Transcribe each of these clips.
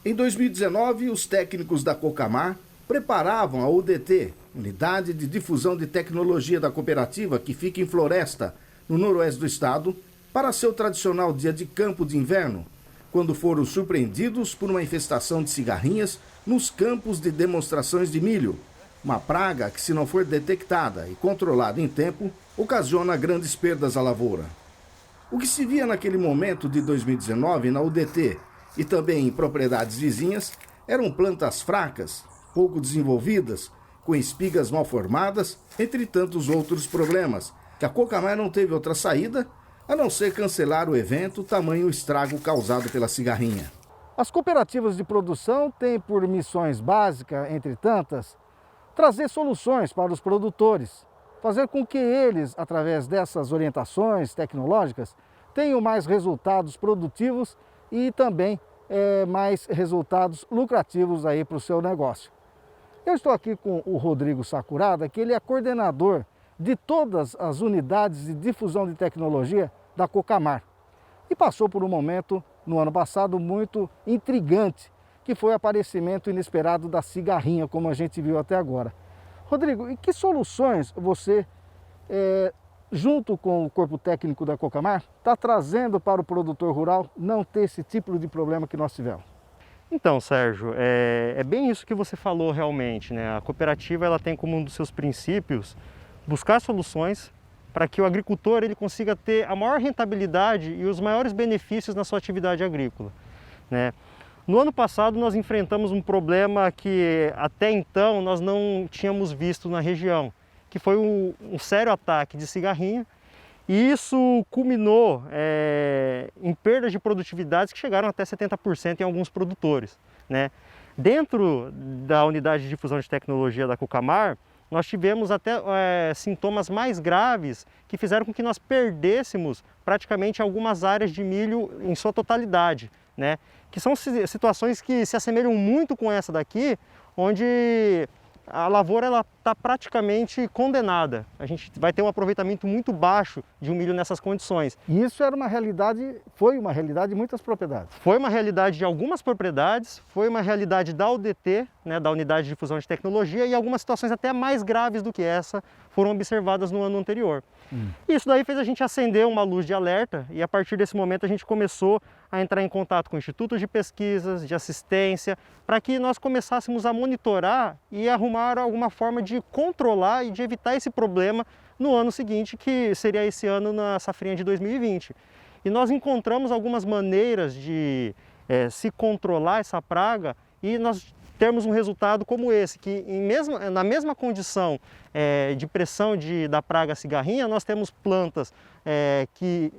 Em 2019, os técnicos da Cocamar preparavam a UDT, Unidade de Difusão de Tecnologia da Cooperativa, que fica em Floresta, no noroeste do estado, para seu tradicional dia de campo de inverno, quando foram surpreendidos por uma infestação de cigarrinhas nos campos de demonstrações de milho. Uma praga que, se não for detectada e controlada em tempo, ocasiona grandes perdas à lavoura. O que se via naquele momento de 2019 na UDT e também em propriedades vizinhas eram plantas fracas, pouco desenvolvidas, com espigas mal formadas, entre tantos outros problemas, que a Cocamar não teve outra saída a não ser cancelar o evento, tamanho o estrago causado pela cigarrinha. As cooperativas de produção têm por missões básicas, entre tantas, trazer soluções para os produtores, fazer com que eles, através dessas orientações tecnológicas, tenham mais resultados produtivos e também mais resultados lucrativos aí para o seu negócio. Eu estou aqui com o Rodrigo Sakurada, que ele é coordenador de todas as unidades de difusão de tecnologia da Cocamar. E passou por um momento, no ano passado, muito intrigante, que foi o aparecimento inesperado da cigarrinha, como a gente viu até agora. Rodrigo, e que soluções você, junto com o corpo técnico da Cocamar, está trazendo para o produtor rural não ter esse tipo de problema que nós tivemos? Então, Sérgio, é bem isso que você falou realmente, né? A cooperativa ela tem como um dos seus princípios buscar soluções para que o agricultor ele consiga ter a maior rentabilidade e os maiores benefícios na sua atividade agrícola, né? No ano passado nós enfrentamos um problema que até então nós não tínhamos visto na região, que foi um sério ataque de cigarrinha, e isso culminou em perdas de produtividades que chegaram até 70% em alguns produtores, né? Dentro da unidade de difusão de tecnologia da Cocamar, nós tivemos até sintomas mais graves que fizeram com que nós perdêssemos praticamente algumas áreas de milho em sua totalidade, né? Que são situações que se assemelham muito com essa daqui, onde a lavoura está praticamente condenada. A gente vai ter um aproveitamento muito baixo de um milho nessas condições. E isso era uma realidade, foi uma realidade de muitas propriedades. Foi uma realidade de algumas propriedades, foi uma realidade da UDT, né, da Unidade de Difusão de Tecnologia, e algumas situações até mais graves do que essa foram observadas no ano anterior. Isso daí fez a gente acender uma luz de alerta, e a partir desse momento a gente começou a entrar em contato com institutos de pesquisas, de assistência, para que nós começássemos a monitorar e arrumar alguma forma de controlar e de evitar esse problema no ano seguinte, que seria esse ano na safrinha de 2020. E nós encontramos algumas maneiras de se controlar essa praga e nós termos um resultado como esse, que na mesma condição de pressão da praga cigarrinha, nós temos plantas que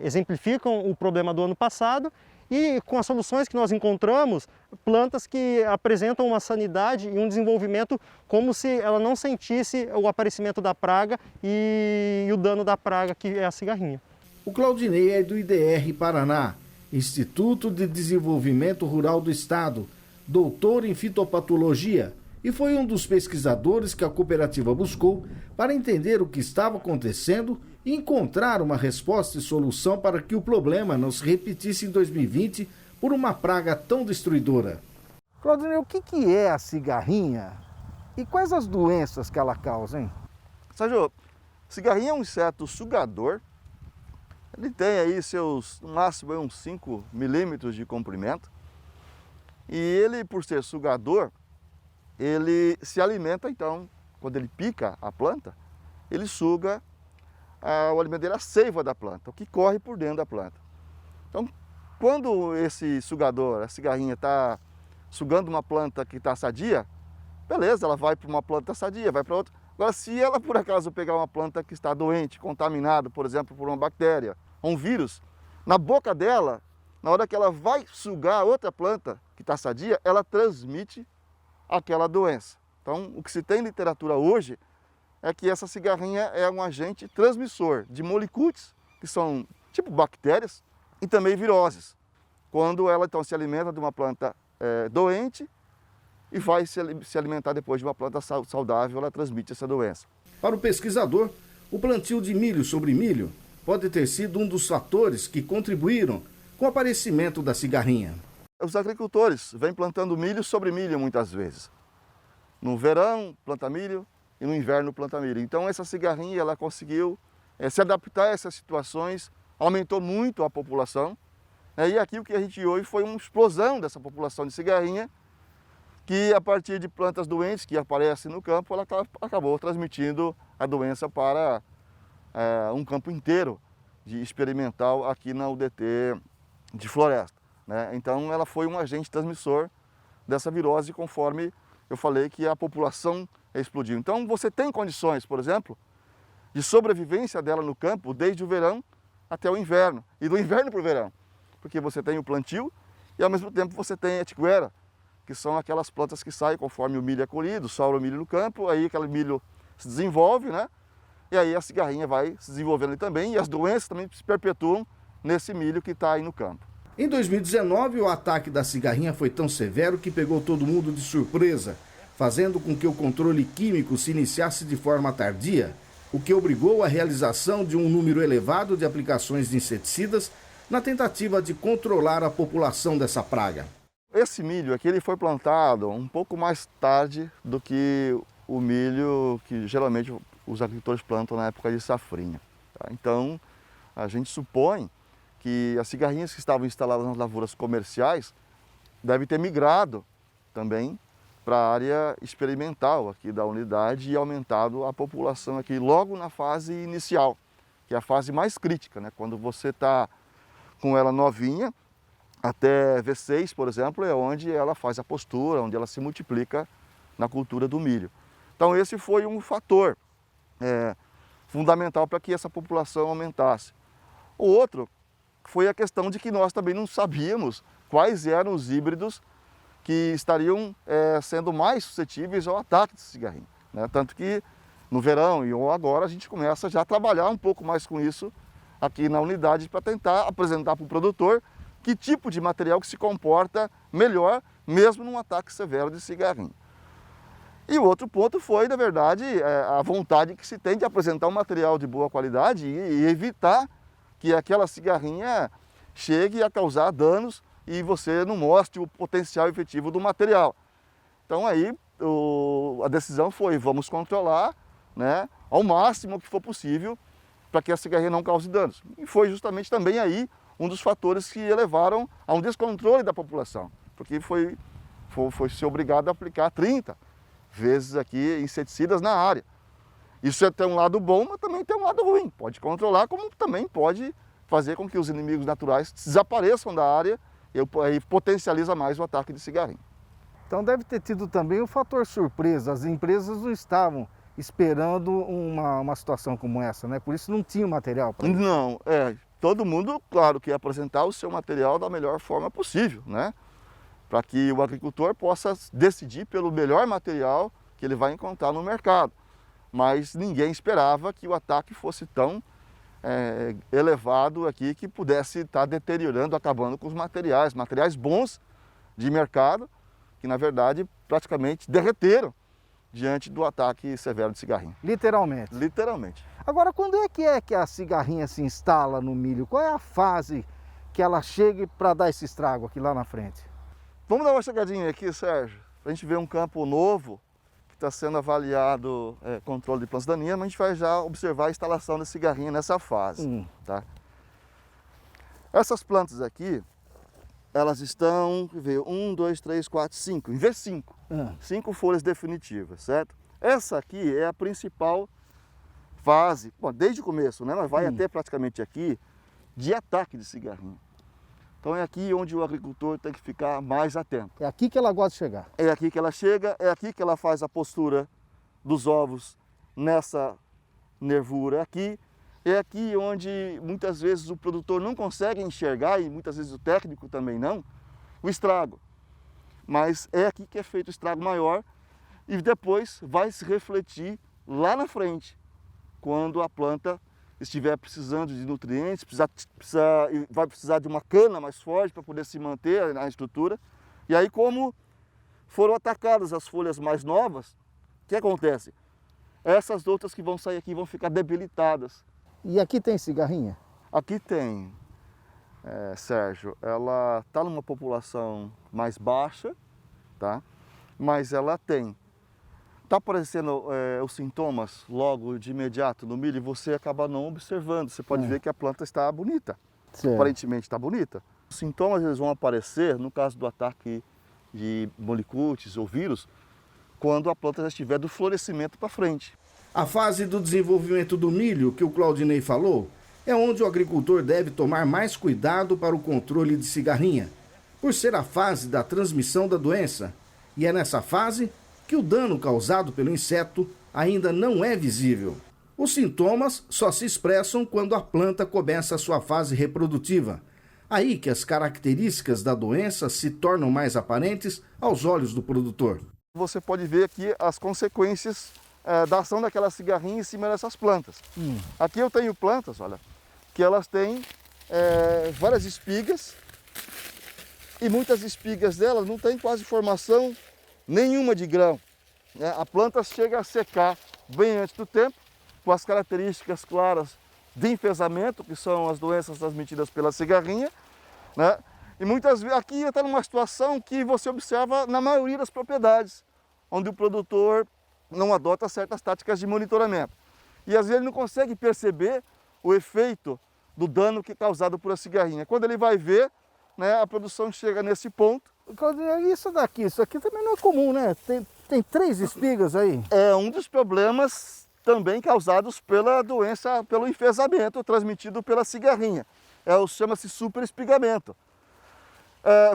exemplificam o problema do ano passado, e com as soluções que nós encontramos, plantas que apresentam uma sanidade e um desenvolvimento como se ela não sentisse o aparecimento da praga e o dano da praga, que é a cigarrinha. O Claudinei é do IDR Paraná, Instituto de Desenvolvimento Rural do Estado, doutor em fitopatologia, e foi um dos pesquisadores que a cooperativa buscou para entender o que estava acontecendo e encontrar uma resposta e solução para que o problema não se repetisse em 2020 por uma praga tão destruidora. Claudinei, o que é a cigarrinha e quais as doenças que ela causa, hein? Sérgio, cigarrinha é um inseto sugador. Ele tem aí no máximo uns 5 milímetros de comprimento. E ele, por ser sugador, ele se alimenta, então, quando ele pica a planta, ele suga o alimento dele, a seiva da planta, o que corre por dentro da planta. Então, quando esse sugador, a cigarrinha, está sugando uma planta que está sadia, beleza, ela vai para uma planta sadia, vai para outra. Agora, se ela, por acaso, pegar uma planta que está doente, contaminada, por exemplo, por uma bactéria ou um vírus, na boca dela, na hora que ela vai sugar outra planta que está sadia, ela transmite aquela doença. Então, o que se tem em literatura hoje é que essa cigarrinha é um agente transmissor de molicutes, que são tipo bactérias, e também viroses. Quando ela então se alimenta de uma planta doente e vai se alimentar depois de uma planta saudável, ela transmite essa doença. Para o pesquisador, o plantio de milho sobre milho pode ter sido um dos fatores que contribuíram com o aparecimento da cigarrinha. os agricultores vêm plantando milho sobre milho muitas vezes. No verão planta milho e no inverno planta milho. Então essa cigarrinha ela conseguiu se adaptar a essas situações, aumentou muito a população. E aqui o que a gente ouve foi uma explosão dessa população de cigarrinha, que a partir de plantas doentes que aparecem no campo, ela acabou transmitindo a doença para um campo inteiro de experimental aqui na UDT de Floresta. Então ela foi um agente transmissor dessa virose, conforme eu falei que a população explodiu. Então você tem condições, por exemplo, de sobrevivência dela no campo desde o verão até o inverno, e do inverno para o verão, porque você tem o plantio e ao mesmo tempo você tem a etiqueira, que são aquelas plantas que saem conforme o milho é colhido, sobra o milho no campo, aí aquele milho se desenvolve, e aí a cigarrinha vai se desenvolvendo ali também, e as doenças também se perpetuam nesse milho que está aí no campo. Em 2019, o ataque da cigarrinha foi tão severo que pegou todo mundo de surpresa, fazendo com que o controle químico se iniciasse de forma tardia, o que obrigou a realização de um número elevado de aplicações de inseticidas na tentativa de controlar a população dessa praga. Esse milho aqui ele foi plantado um pouco mais tarde do que o milho que geralmente os agricultores plantam na época de safrinha. Então, a gente supõe que as cigarrinhas que estavam instaladas nas lavouras comerciais devem ter migrado também para a área experimental aqui da unidade e aumentado a população aqui logo na fase inicial, que é a fase mais crítica, quando você está com ela novinha, até V6, por exemplo, é onde ela faz a postura, onde ela se multiplica na cultura do milho. Então esse foi um fator fundamental para que essa população aumentasse. O outro foi a questão de que nós também não sabíamos quais eram os híbridos que estariam sendo mais suscetíveis ao ataque de cigarrinha. Tanto que no verão e ou agora a gente começa já a trabalhar um pouco mais com isso aqui na unidade para tentar apresentar para o produtor que tipo de material que se comporta melhor, mesmo num ataque severo de cigarrinha. E o outro ponto foi, na verdade, a vontade que se tem de apresentar um material de boa qualidade e evitar que aquela cigarrinha chegue a causar danos e você não mostre o potencial efetivo do material. Então aí a decisão foi, vamos controlar ao máximo que for possível para que a cigarrinha não cause danos. E foi justamente também aí um dos fatores que levaram a um descontrole da população, porque foi ser obrigado a aplicar 30 vezes aqui inseticidas na área. Isso tem um lado bom, mas também tem um lado ruim. Pode controlar, como também pode fazer com que os inimigos naturais desapareçam da área e aí potencializa mais o ataque de cigarrinha. Então deve ter tido também o fator surpresa, as empresas não estavam esperando uma situação como essa, Por isso não tinha material para isso. Não, todo mundo, claro, que ia apresentar o seu material da melhor forma possível, para que o agricultor possa decidir pelo melhor material que ele vai encontrar no mercado. Mas ninguém esperava que o ataque fosse tão elevado aqui que pudesse estar deteriorando, acabando com os materiais bons de mercado, que na verdade praticamente derreteram diante do ataque severo de cigarrinha. Literalmente. Literalmente. Agora, quando é que a cigarrinha se instala no milho? Qual é a fase que ela chega para dar esse estrago aqui lá na frente? Vamos dar uma chegadinha aqui, Sérgio, para a gente ver um campo novo que está sendo avaliado controle de plantas daninhas, mas a gente vai já observar a instalação da cigarrinha nessa fase. Tá? Essas plantas aqui, elas estão, 1, 2, 3, 4, 5, em V5, 5 folhas definitivas, certo? Essa aqui é a principal fase, desde o começo, mas vai até praticamente aqui, de ataque de cigarrinha. Então é aqui onde o agricultor tem que ficar mais atento. É aqui que ela gosta de chegar. É aqui que ela chega, é aqui que ela faz a postura dos ovos nessa nervura aqui. É aqui onde muitas vezes o produtor não consegue enxergar, e muitas vezes o técnico também não, o estrago. Mas é aqui que é feito o estrago maior e depois vai se refletir lá na frente, quando a planta estiver precisando de nutrientes, vai precisar de uma cana mais forte para poder se manter na estrutura. E aí, como foram atacadas as folhas mais novas, o que acontece? Essas outras que vão sair aqui vão ficar debilitadas. E aqui tem cigarrinha? Aqui tem. Sérgio, ela está numa população mais baixa, tá? Mas ela está aparecendo os sintomas logo de imediato no milho e você acaba não observando. Você pode ver que a planta está bonita, aparentemente está bonita. Os sintomas eles vão aparecer, no caso do ataque de molicutes ou vírus, quando a planta já estiver do florescimento para frente. A fase do desenvolvimento do milho, que o Claudinei falou, é onde o agricultor deve tomar mais cuidado para o controle de cigarrinha, por ser a fase da transmissão da doença. E é nessa fase que o dano causado pelo inseto ainda não é visível. Os sintomas só se expressam quando a planta começa a sua fase reprodutiva. Aí que as características da doença se tornam mais aparentes aos olhos do produtor. Você pode ver aqui as consequências da ação daquela cigarrinha em cima dessas plantas. Aqui eu tenho plantas, olha, que elas têm várias espigas e muitas espigas delas não têm quase formação nenhuma de grão. A planta chega a secar bem antes do tempo, com as características claras de enfesamento, que são as doenças transmitidas pela cigarrinha, né? E muitas vezes aqui está numa situação que você observa na maioria das propriedades, onde o produtor não adota certas táticas de monitoramento. E às vezes ele não consegue perceber o efeito do dano que é causado por a cigarrinha. Quando ele vai ver, né, a produção chega nesse ponto. Claudinei, isso aqui também não é comum, né? Tem 3 espigas aí. É um dos problemas também causados pela doença, pelo enfesamento transmitido pela cigarrinha. Chama-se superespigamento.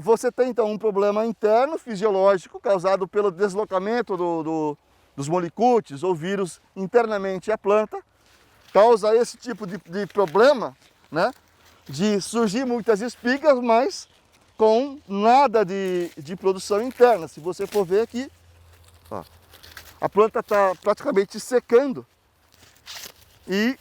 Você tem então um problema interno, fisiológico, causado pelo deslocamento dos molicutes ou vírus internamente à planta, causa esse tipo de problema, né? De surgir muitas espigas, mas com nada de produção interna. Se você for ver aqui, ó, a planta está praticamente secando e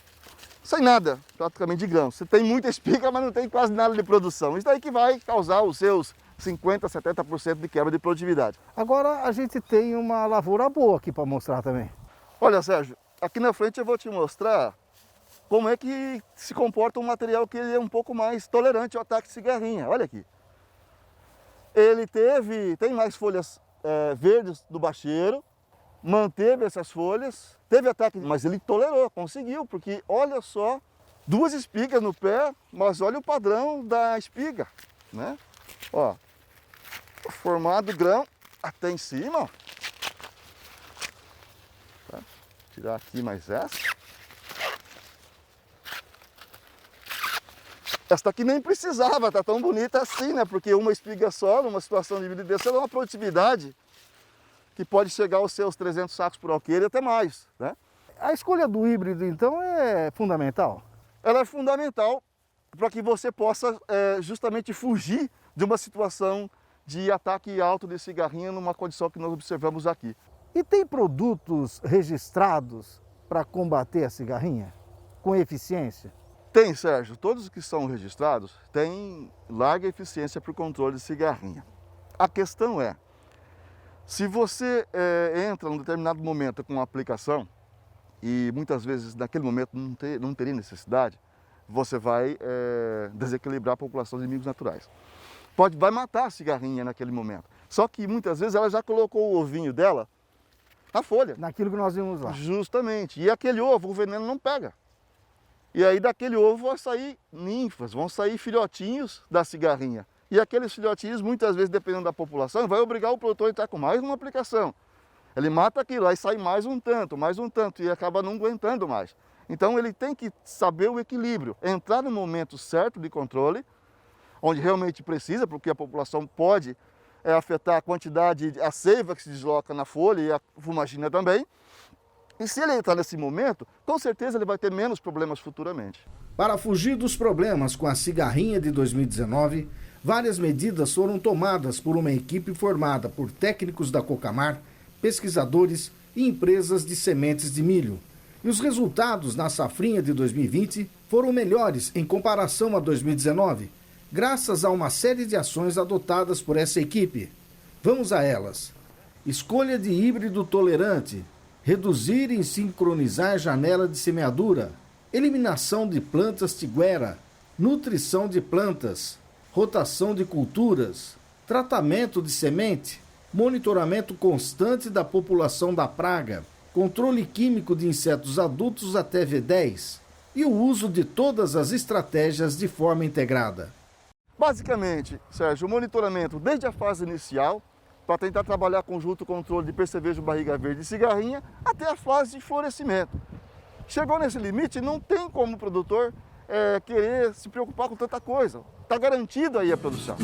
sem nada, praticamente de grão. Você tem muita espiga, mas não tem quase nada de produção. Isso daí que vai causar os seus 50%, 70% de quebra de produtividade. Agora a gente tem uma lavoura boa aqui para mostrar também. Olha, Sérgio, aqui na frente eu vou te mostrar como é que se comporta um material que ele é um pouco mais tolerante ao ataque de cigarrinha. Olha aqui. Ele tem mais folhas verdes do bacheiro, manteve essas folhas, teve ataque, mas ele tolerou, conseguiu, porque olha só, 2 espigas no pé, mas olha o padrão da espiga, né? Ó, formado grão até em cima, ó. Tá? Tirar aqui mais essa. Esta aqui nem precisava, tá tão bonita assim, né? Porque uma espiga só, numa situação de vida dessa, ela é uma produtividade que pode chegar aos seus 300 sacos por alqueire e até mais, né? A escolha do híbrido, então, é fundamental? Ela é fundamental para que você possa justamente fugir de uma situação de ataque alto de cigarrinha numa condição que nós observamos aqui. E tem produtos registrados para combater a cigarrinha com eficiência? Tem, Sérgio. Todos os que são registrados têm larga eficiência para o controle de cigarrinha. A questão é, se você entra num determinado momento com uma aplicação, e muitas vezes naquele momento não teria necessidade, você vai desequilibrar a população de inimigos naturais. Vai matar a cigarrinha naquele momento. Só que muitas vezes ela já colocou o ovinho dela na folha. Naquilo que nós vimos lá. Justamente. E aquele ovo, o veneno não pega. E aí daquele ovo vão sair ninfas, vão sair filhotinhos da cigarrinha. E aqueles filhotinhos, muitas vezes, dependendo da população, vai obrigar o produtor a entrar com mais uma aplicação. Ele mata aquilo, aí sai mais um tanto, e acaba não aguentando mais. Então ele tem que saber o equilíbrio, entrar no momento certo de controle, onde realmente precisa, porque a população pode afetar a quantidade, a seiva que se desloca na folha e a fumagina também. E se ele entrar nesse momento, com certeza ele vai ter menos problemas futuramente. Para fugir dos problemas com a cigarrinha de 2019, várias medidas foram tomadas por uma equipe formada por técnicos da Cocamar, pesquisadores e empresas de sementes de milho. E os resultados na safrinha de 2020 foram melhores em comparação a 2019, graças a uma série de ações adotadas por essa equipe. Vamos a elas. Escolha de híbrido tolerante, reduzir e sincronizar janela de semeadura, eliminação de plantas tiguera, nutrição de plantas, rotação de culturas, tratamento de semente, monitoramento constante da população da praga, controle químico de insetos adultos até V10 e o uso de todas as estratégias de forma integrada. Basicamente, Sérgio, o monitoramento desde a fase inicial, para tentar trabalhar conjunto controle de percevejo, barriga verde e cigarrinha, até a fase de florescimento. Chegou nesse limite, não tem como o produtor querer se preocupar com tanta coisa. Está garantido aí a produção.